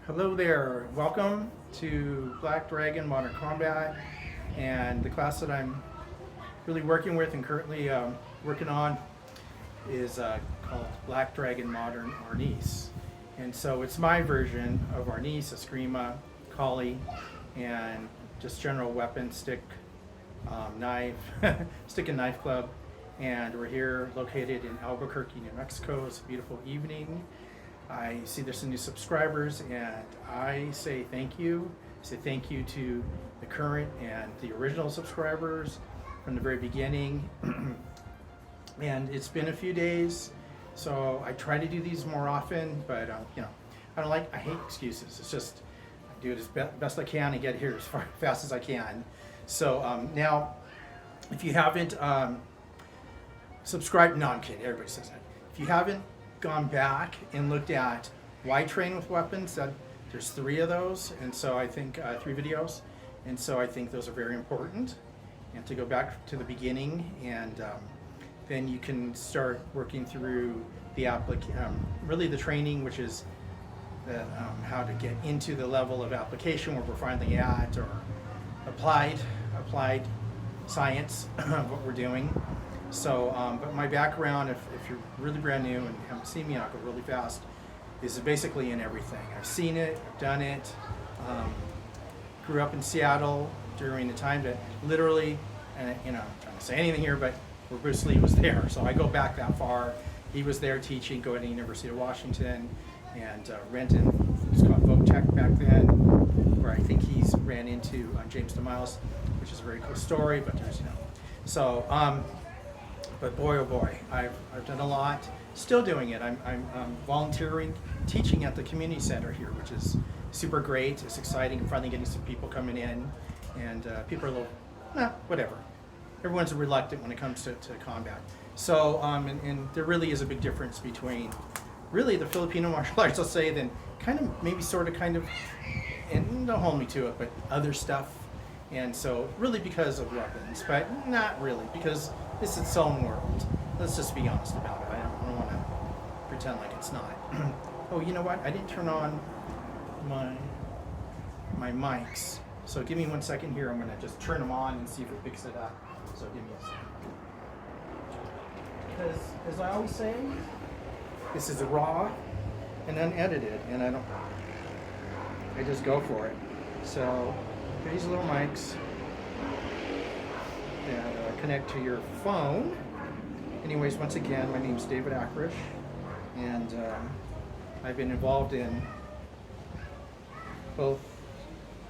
Hello there. Welcome to Black Dragon Modern Combat, and the class that I'm really working with and currently working on is called Black Dragon Modern Arnis. And so it's my version of Arnis, Eskrima, Kali, and just general weapon, stick, knife, stick and knife club. And we're here located in Albuquerque, New Mexico. It's a beautiful evening. I see there's some new subscribers, and I say thank you. I say thank you to the current and the original subscribers from the very beginning. And it's been a few days, so I try to do these more often, but I hate excuses. It's just I do it as best I can and get here as fast as I can. So now, if you haven't subscribed, no, I'm kidding. Everybody says that. If you haven't gone back and looked at why train with weapons, that there's 3 of those, and so I think 3 videos, and so I think those are very important, and to go back to the beginning, and then you can start working through the really the training, which is the, how to get into the level of application where we're finally at, or applied science of what we're doing. So, but my background, if you're really brand new and haven't seen me, I'll go really fast, is basically in everything. I've seen it, I've done it. Grew up in Seattle during the time that literally, and I'm trying to say anything here, but where Bruce Lee was there. So I go back that far. He was there teaching, going to the University of Washington, and Renton, it was called Voc Tech back then, where I think he's ran into James DeMiles, which is a very cool story, but there's, So, but boy, oh boy, I've done a lot. Still doing it. I'm volunteering, teaching at the community center here, which is super great. It's exciting. I'm finally getting some people coming in, and people are a little, whatever. Everyone's reluctant when it comes to combat. So, and there really is a big difference between really the Filipino martial arts, I'll say, then kind of maybe sort of kind of, and don't hold me to it, but other stuff. And so really because of weapons, but not really, because it's its own world. Let's just be honest about it. I don't want to pretend like it's not. Oh, you know what? I didn't turn on my mics. So give me 1 second here. I'm going to just turn them on and see if it picks it up. So give me a second. Because, as I always say, this is raw and unedited, and I just go for it. So these little mics that connect to your phone. Anyways, once again, my name's David Akrish, and I've been involved in both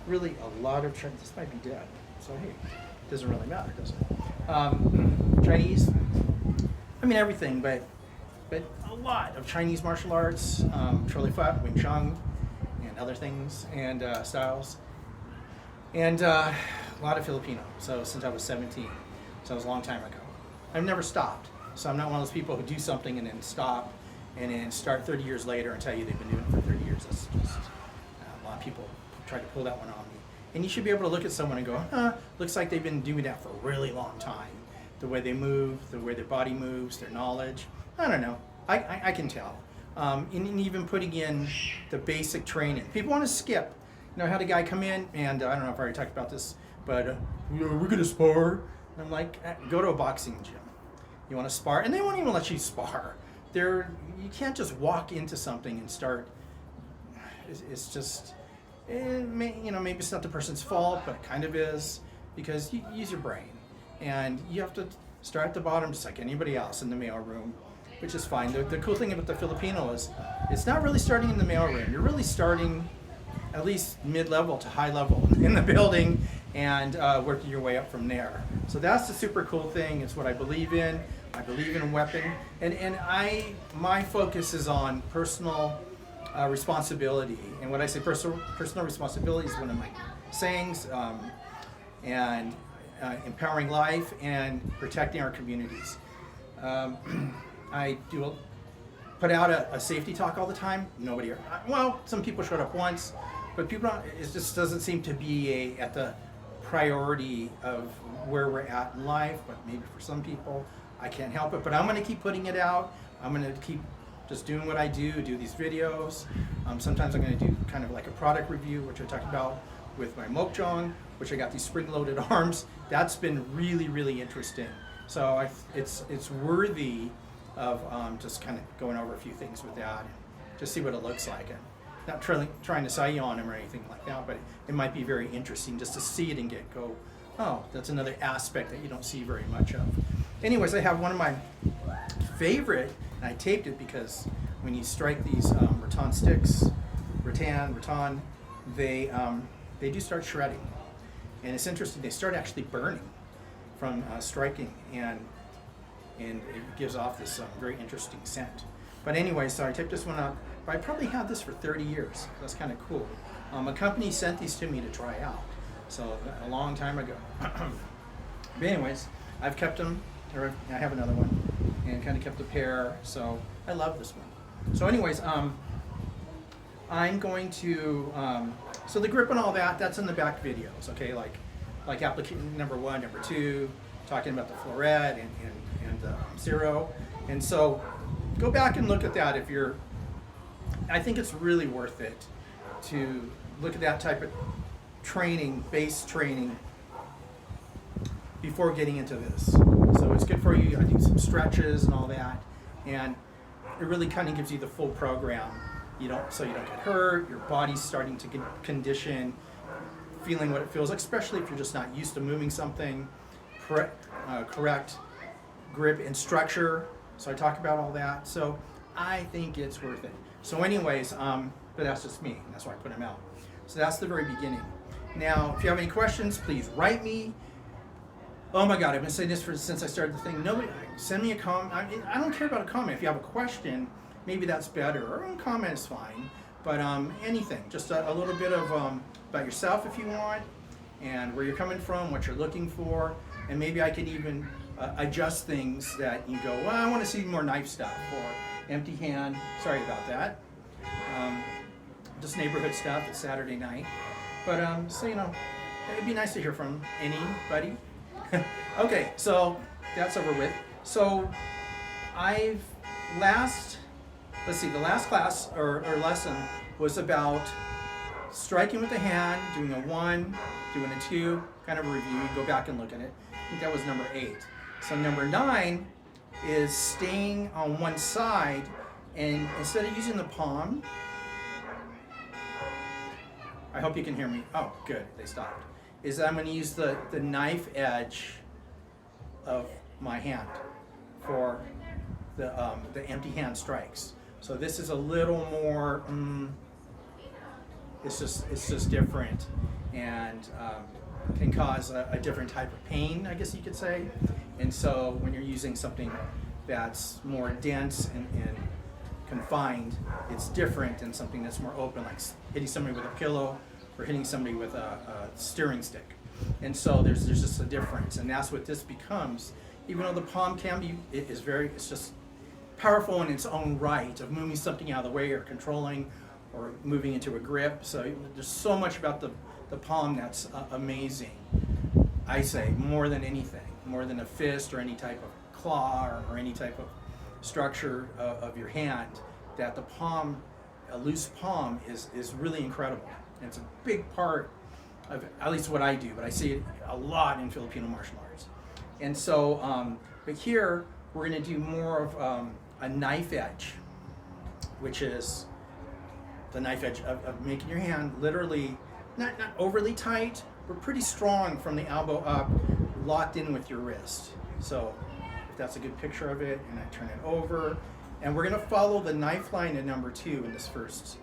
really a lot of Chinese. This might be dead, so hey, it doesn't really matter, does it? Chinese, I mean everything, but a lot of Chinese martial arts, Charlie Fat, Wing Chun, and other things, and styles. And a lot of Filipino, so since I was 17, so it was a long time ago. I've never stopped, so I'm not one of those people who do something and then stop, and then start 30 years later and tell you they've been doing it for 30 years. That's just, a lot of people try to pull that one on me. And you should be able to look at someone and go, looks like they've been doing that for a really long time. The way they move, the way their body moves, their knowledge, I don't know, I can tell. And even putting in the basic training. People want to skip. I had a guy come in, and I don't know if I already talked about this, but we're going to spar. And I'm like, go to a boxing gym. You want to spar? And they won't even let you spar. You can't just walk into something and start. It's just, maybe it's not the person's fault, but it kind of is, because you use your brain. And you have to start at the bottom just like anybody else in the mail room, which is fine. The cool thing about the Filipino is it's not really starting in the mail room. You're really starting at least mid-level to high level in the building, and working your way up from there. So that's the super cool thing. It's what I believe in. I believe in a weapon, and my focus is on personal responsibility. And when I say personal responsibility is one of my sayings, and empowering life and protecting our communities. I put out a safety talk all the time. Nobody, well, some people showed up once, but people don't, it just doesn't seem to be at the priority of where we're at in life, but maybe for some people, I can't help it. But I'm going to keep putting it out. I'm going to keep just doing what I do these videos. Sometimes I'm going to do kind of like a product review, which I talked about with my Mokjong, which I got these spring-loaded arms. That's been really, really interesting. So it's worthy of just kind of going over a few things with that and just see what it looks like. And not trying to sell you on them or anything like that, but it might be very interesting just to see it and go, oh, that's another aspect that you don't see very much of. Anyways, I have one of my favorite, and I taped it because when you strike these rattan sticks, rattan, they do start shredding. And it's interesting, they start actually burning from striking, and it gives off this very interesting scent. But anyway, so I taped this one up. I probably had this for 30 years. That's kind of cool. A company sent these to me to try out, so a long time ago. But anyways, I've kept them, or I have another one, and kind of kept a pair, so I love this one. So anyways, I'm going to, so the grip and all that, that's in the back videos, okay, like application number 1, number 2, talking about the Florette and the Zero. And so go back and look at that if you're, I think it's really worth it to look at that type of training, base training, before getting into this. So it's good for you, I think, some stretches and all that, and it really kind of gives you the full program. So you don't get hurt, your body's starting to get condition, feeling what it feels like, especially if you're just not used to moving something, correct grip and structure. So I talk about all that. So I think it's worth it. So anyways, but that's just me. That's why I put them out. So that's the very beginning. Now, if you have any questions, please write me. Oh my God, I've been saying this since I started the thing. Nobody, send me a comment. I don't care about a comment. If you have a question, maybe that's better. Or a comment is fine. But anything, just a little bit of about yourself if you want, and where you're coming from, what you're looking for, and maybe I could even adjust things that you go, well, I want to see more knife stuff, or empty hand. Sorry about that. Just neighborhood stuff. It's Saturday night. But so it'd be nice to hear from anybody. Okay, so that's over with. So the last class or lesson was about striking with the hand, doing a 1, doing a 2, kind of a review. Go back and look at it. I think that was number 8. So number 9 is staying on one side, and instead of using the palm, I hope you can hear me. Oh, good, they stopped. Is I'm going to use the knife edge of my hand for the empty hand strikes. So this is a little more, it's just different, and can cause a different type of pain, I guess you could say. And so when you're using something that's more dense and confined, it's different than something that's more open, like hitting somebody with a pillow or hitting somebody with a steering stick. And so there's just a difference, and that's what this becomes. Even though the palm can be, it's just powerful in its own right of moving something out of the way or controlling or moving into a grip. So there's so much about the palm that's amazing. I say more than anything, more than a fist or any type of claw or any type of structure of your hand, that the palm, a loose palm, is really incredible. And it's a big part of at least what I do, but I see it a lot in Filipino martial arts. And so, but here we're going to do more of a knife edge, which is the knife edge of making your hand literally not overly tight, but pretty strong from the elbow up, locked in with your wrist. So if that's a good picture of it, and I turn it over, and we're going to follow the knife line at number 2 in this first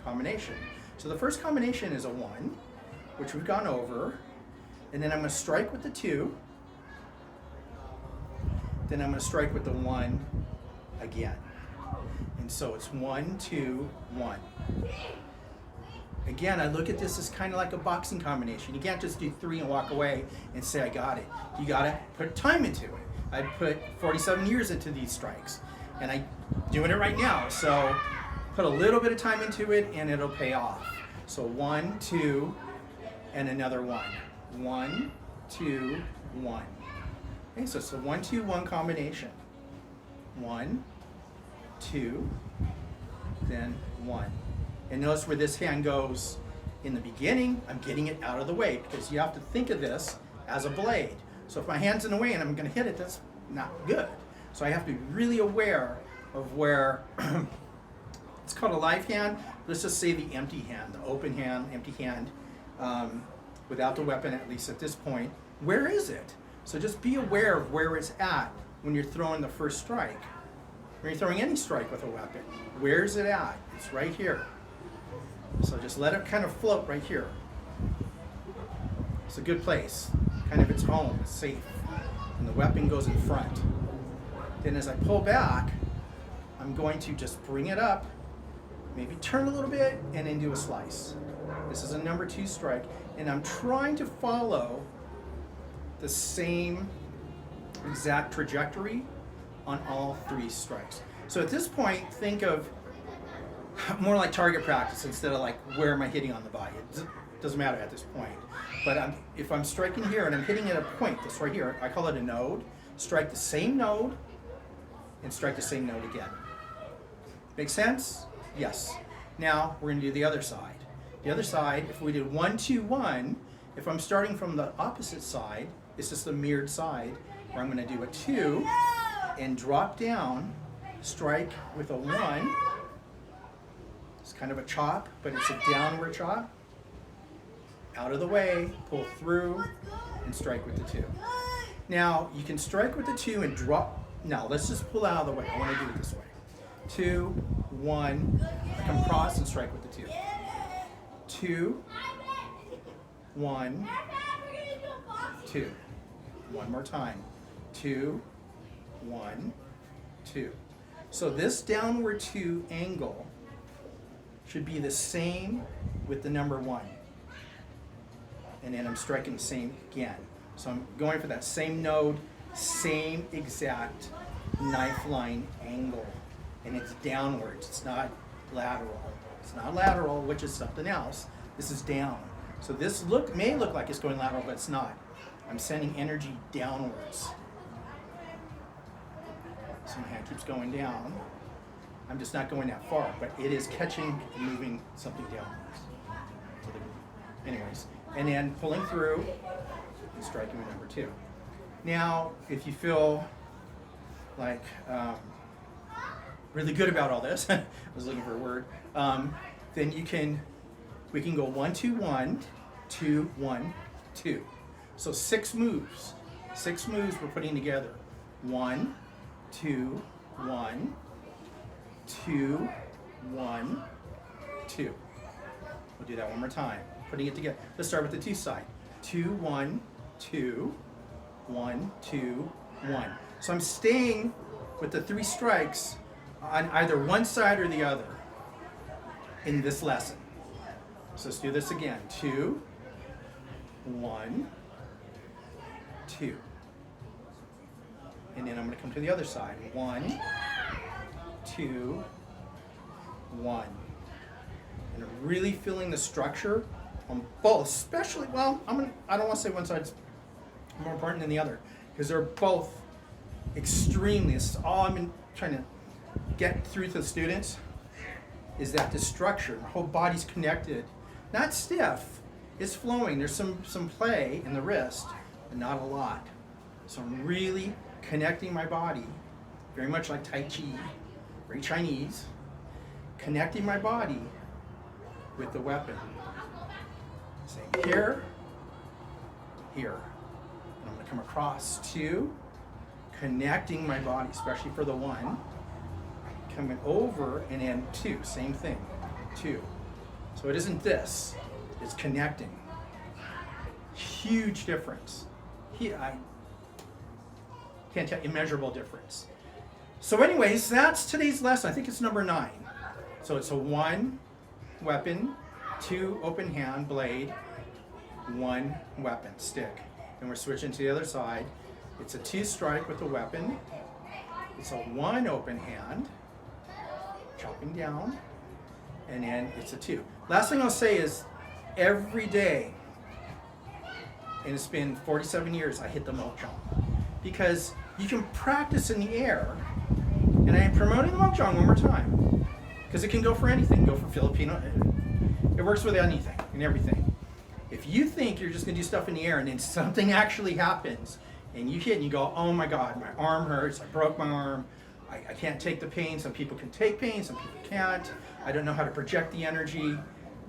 combination. So the first combination is a 1, which we've gone over, and then I'm going to strike with the 2, then I'm going to strike with the 1 again. And so it's 1, 2, 1. Again, I look at this as kind of like a boxing combination. You can't just do 3 and walk away and say, I got it. You got to put time into it. I put 47 years into these strikes, and I'm doing it right now. So put a little bit of time into it, and it'll pay off. So 1, 2, and another 1. 1, 2, 1. Okay, so it's a 1, 2, 1 combination. 1, 2, then 1. And notice where this hand goes in the beginning, I'm getting it out of the way because you have to think of this as a blade. So if my hand's in the way and I'm going to hit it, that's not good. So I have to be really aware of where, it's called a live hand. Let's just say the empty hand, the open hand, empty hand, without the weapon, at least at this point. Where is it? So just be aware of where it's at when you're throwing the first strike. When you're throwing any strike with a weapon, where's it at? It's right here. So just let it kind of float right here. It's a good place, kind of its home, it's safe. And the weapon goes in front. Then as I pull back, I'm going to just bring it up, maybe turn a little bit, and then do a slice. This is a number 2 strike, and I'm trying to follow the same exact trajectory on all 3 strikes. So at this point, think of more like target practice instead of like where am I hitting on the body. It doesn't matter at this point. But if I'm striking here and I'm hitting at a point, that's right here, I call it a node, strike the same node and strike the same node again. Make sense? Yes. Now we're going to do the other side. The other side, if we did 1, 2, 1, if I'm starting from the opposite side, it's just the mirrored side, where I'm going to do a 2 and drop down, strike with a 1. It's kind of a chop, but it's a downward chop. Out of the way, pull through, and strike with the 2. Now, you can strike with the 2 and drop. Now, let's just pull out of the way. I want to do it this way. 2, 1, I come across and strike with the 2. 2, 1, 2. One more time. 2, 1, 2. So this downward 2 angle should be the same with the number 1. And then I'm striking the same again. So I'm going for that same node, same exact knife line angle. And it's downwards, it's not lateral. It's not lateral, which is something else. This is down. So this may look like it's going lateral, but it's not. I'm sending energy downwards. So my hand keeps going down. I'm just not going that far, but it is catching and moving something downwards. Anyways, and then pulling through and striking with number 2. Now, if you feel like really good about all this, I was looking for a word, then we can go 1, 2, 1, 2, 1, 2. So 6 moves. 6 moves we're putting together. 1, 2, 1, 2, 1, 2. We'll do that one more time. Putting it together. Let's start with the 2 side. 2, 1, 2, 1, 2, 1. So I'm staying with the 3 strikes on either one side or the other in this lesson. So let's do this again. 2, 1, 2. And then I'm going to come to the other side. 1, 2, 1. And I'm really feeling the structure on both, especially, well, I don't want to say one side's more important than the other, because they're both extremely, this is all I've been trying to get through to the students, is that the structure, the whole body's connected, not stiff, it's flowing. There's some play in the wrist, but not a lot. So I'm really connecting my body, very much like Tai Chi, very Chinese, connecting my body with the weapon. Same here, here. And I'm going to come across 2, connecting my body, especially for the 1. Coming over and then 2, same thing, 2. So it isn't this, it's connecting. Huge difference. I can't tell, immeasurable difference. So anyways, that's today's lesson. I think it's number 9. So it's a 1 weapon, 2 open hand blade, 1 weapon stick. And we're switching to the other side. It's a 2 strike with a weapon. It's a 1 open hand, chopping down, and then it's a 2. Last thing I'll say is every day, and it's been 47 years, I hit the moat jump. Because you can practice in the air, And I am promoting the mokjong one more time, because it can go for anything. Go for Filipino. It works with anything and everything. If you think you're just going to do stuff in the air and then something actually happens and you hit and you go, oh my God, my arm hurts, I broke my arm, I can't take the pain. Some people can take pain, some people can't. I don't know how to project the energy.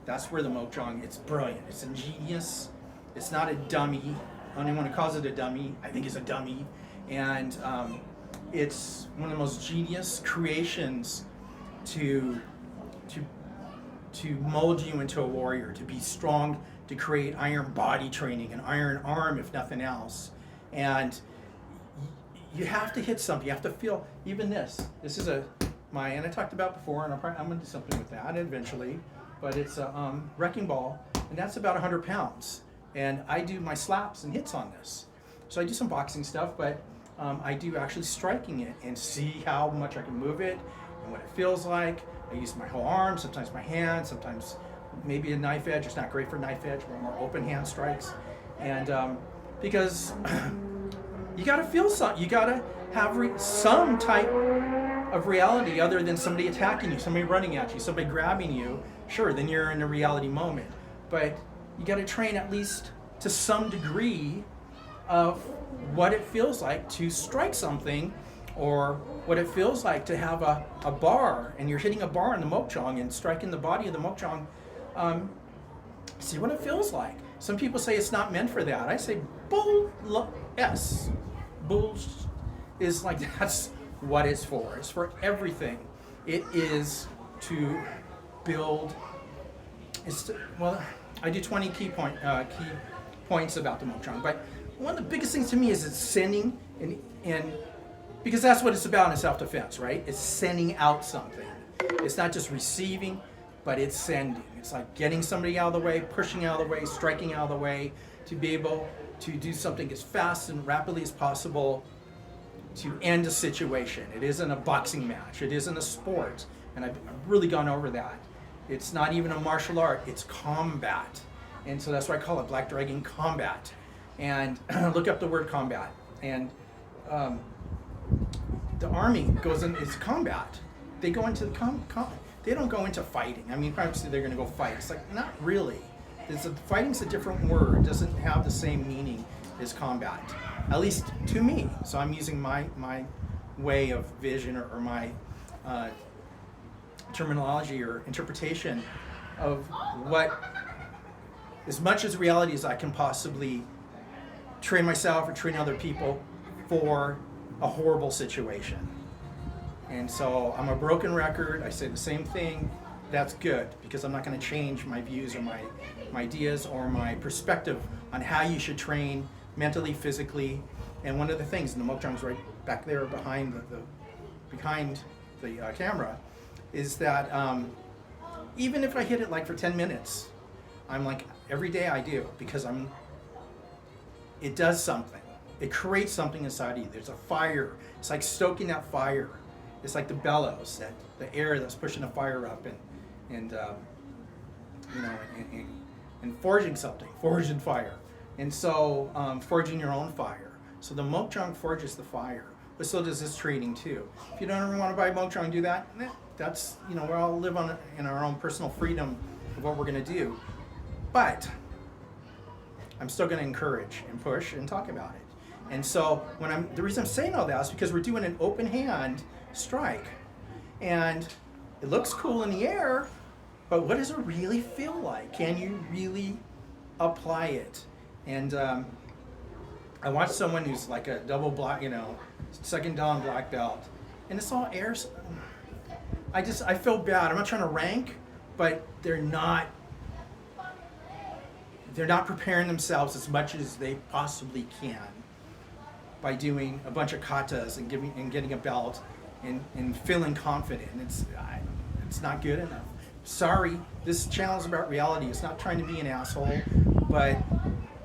That's where the mokjong, it's brilliant. It's ingenious. It's not a dummy. I don't even want to call it a dummy. I think it's a dummy. And it's one of the most genius creations to mold you into a warrior, to be strong, to create iron body training, an iron arm if nothing else. And you have to hit something. You have to feel, even this. This is and I talked about before, and I'm going to do something with that eventually, but it's a wrecking ball, and that's about 100 pounds. And I do my slaps and hits on this. So I do some boxing stuff, but I do actually striking it and see how much I can move it and what it feels like. I use my whole arm, sometimes my hand, sometimes maybe a knife edge. It's not great for knife edge, but more open hand strikes. And because you got to feel something, you got to have some type of reality other than somebody attacking you, somebody running at you, somebody grabbing you. Sure, then you're in a reality moment. But you got to train at least to some degree of what it feels like to strike something, or what it feels like to have a bar, and you're hitting a bar in the mokjong and striking the body of the mokjong. See what it feels like. Some people say it's not meant for that. I say bull is like, that's what it's for. It's for everything. It is to build. I do 20 key points about the mokjong, but one of the biggest things to me is it's sending, and because that's what it's about in self-defense, right? It's sending out something. It's not just receiving, but it's sending. It's like getting somebody out of the way, pushing out of the way, striking out of the way, to be able to do something as fast and rapidly as possible to end a situation. It isn't a boxing match. It isn't a sport. And I've really gone over that. It's not even a martial art. It's combat. And so that's why I call it Black Dragon Combat. And look up the word combat. And the army goes in, it's combat. They go into the they don't go into fighting. I mean, obviously they're going to go fight. It's like, not really. Fighting's a different word. It doesn't have the same meaning as combat, at least to me. So I'm using my way of vision or my terminology or interpretation of what, as much as reality as I can possibly train myself or train other people for a horrible situation. And so I'm a broken record. I say the same thing. That's good, because I'm not going to change my views or my ideas or my perspective on how you should train mentally, physically. And one of the things, and the mokjong's right back there behind the camera, is that even if I hit it like for 10 minutes, I'm like, every day I do, because it does something. It creates something inside of you. There's a fire. It's like stoking that fire. It's like the bellows, the air that's pushing the fire up, and forging something, forging fire. And so forging your own fire. So the mokjong forges the fire, but so does this training too. If you don't ever want to buy mokjong, do that. That's, we all live in our own personal freedom of what we're going to do. But I'm still going to encourage and push and talk about it. And so the reason I'm saying all that is because we're doing an open hand strike, and it looks cool in the air, but what does it really feel like? Can you really apply it? And I watched someone who's like a double black, second dan black belt, and it's all air. I feel bad. I'm not trying to rank, but they're not preparing themselves as much as they possibly can by doing a bunch of katas and getting a belt and feeling confident. It's not good enough. Sorry, this channel is about reality. It's not trying to be an asshole, but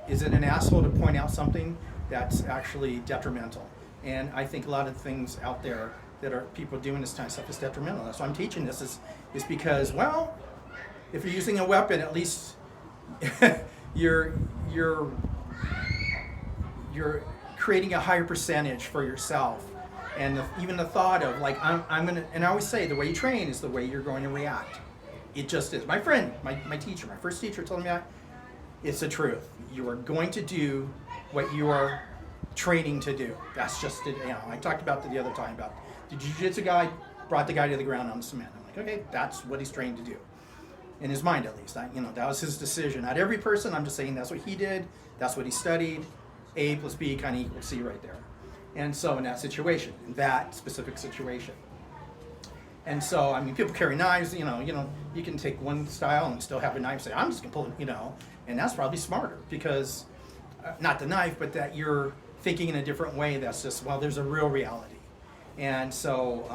is it an asshole to point out something that's actually detrimental? And I think a lot of things out there that are people doing this kind of stuff is detrimental. That's why I'm teaching this is because, well, if you're using a weapon, at least you're creating a higher percentage for yourself And even the thought of like, I'm gonna, and I always say the way you train is the way you're going to react. It just is. My friend, my teacher, my first teacher told me that. It's the truth. You are going to do what you are training to do. That's just it. You know, I talked about the other time about the jiu-jitsu guy brought the guy to the ground on the cement. I'm like, okay, that's what he's trained to do. In his mind, at least. That was his decision. Not every person, I'm just saying that's what he did. That's what he studied. A plus B kind of equals C right there. And so in that situation, in that specific situation. And so, I mean, people carry knives, you can take one style and still have a knife and say, I'm just going to pull it, and that's probably smarter because, not the knife, but that you're thinking in a different way that's just, well, there's a real reality. And so,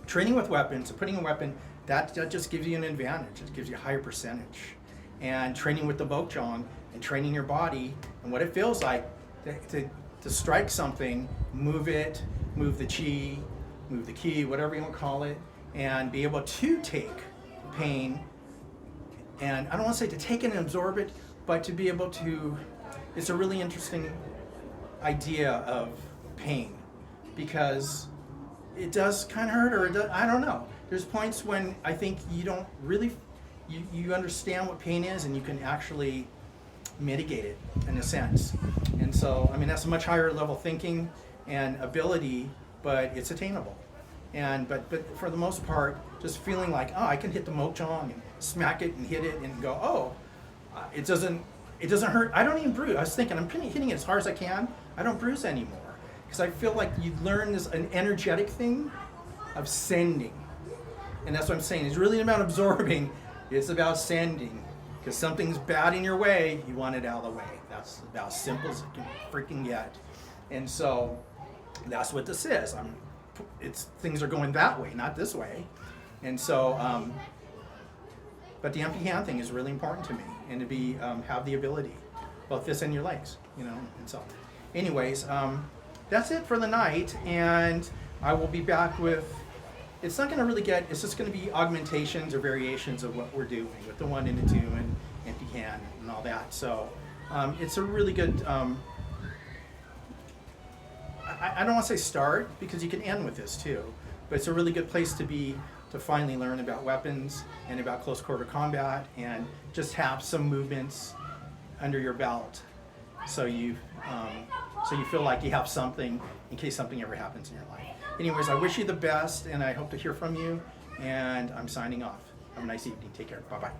training with weapons and putting a weapon, that just gives you an advantage. It gives you a higher percentage. And training with the bokjong and training your body and what it feels like to strike something, move it, move the chi, move the ki, whatever you want to call it, and be able to take pain. And I don't want to say to take it and absorb it, but to be able to, it's a really interesting idea of pain because it does kind of hurt, or it does, I don't know. There's points when I think you don't really, you understand what pain is and you can actually mitigate it in a sense. And so, I mean, that's a much higher level thinking and ability, but it's attainable. And but for the most part, just feeling like, oh, I can hit the mokjong and smack it and hit it and go, oh, it doesn't hurt. I don't even bruise. I was thinking, I'm hitting it as hard as I can. I don't bruise anymore because I feel like you learn an energetic thing of sending. And that's what I'm saying. It's really about absorbing. It's about sending. Because something's bad in your way, you want it out of the way. That's about as simple as it can freaking get. And so that's what this is. Things are going that way, not this way. And so, but the empty hand thing is really important to me, and to be have the ability, both this and your legs, And so, anyways, that's it for the night, and I will be back with. It's not going to really get. It's just going to be augmentations or variations of what we're doing with the 1 and the 2 and empty hand and all that. So, it's a really good. I don't want to say start because you can end with this too, but it's a really good place to be to finally learn about weapons and about close quarter combat and just have some movements under your belt, so you feel like you have something in case something ever happens in your life. Anyways, I wish you the best, and I hope to hear from you. And I'm signing off. Have a nice evening. Take care. Bye bye.